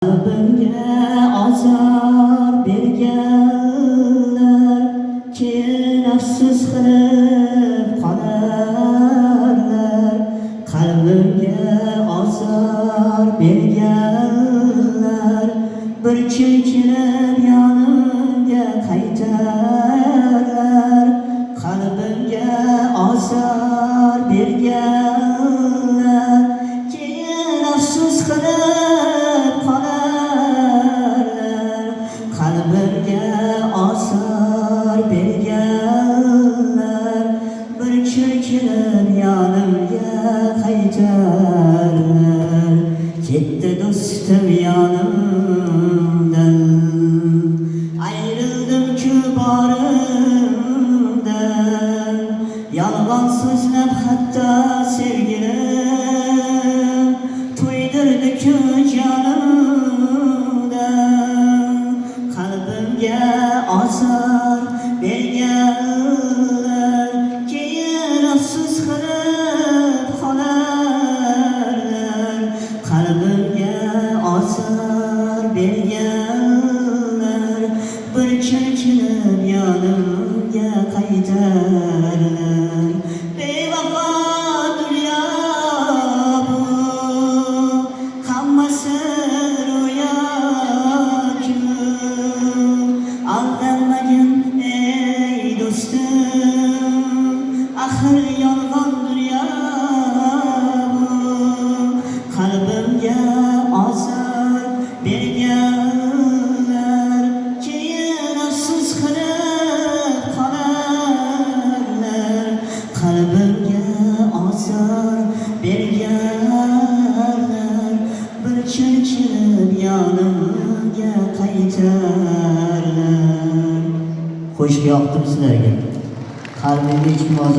Qalbimga azor berganlar keyin afsus qilib qolarlar. Qalbimga azor berganlar bir kun kelib yonimga qaytarlar. Qalbimga azor berganlar keyin afsus qilib qolarlar. Qalbimga azor berganlar bir kun kelib yonimga qaytarlar. Ketdi do'stim yonimdan, ayrildim-ku borimdan. Yolg'on so'zlab hatto sevgilim to'ydirdi-ku jonimdan. Qalbimga azor berganlar keyin afsus qilib qolarlar. Qalbimga azor berganlar bir kun kelib yonimga qaytarlar. Bevafo dunyo bu, hammasi ro'yo-ku. Aldanmagin ey do'stim, axir yolg'on dunyo bu. Qalbimga azor berganlar keyin afsus qilib qolarlar. Qalbimga azor berganlar bir kun kelib yonimga qaytarlar. Qo'shiq yoqdim sizlarga. Qalbimga hech kim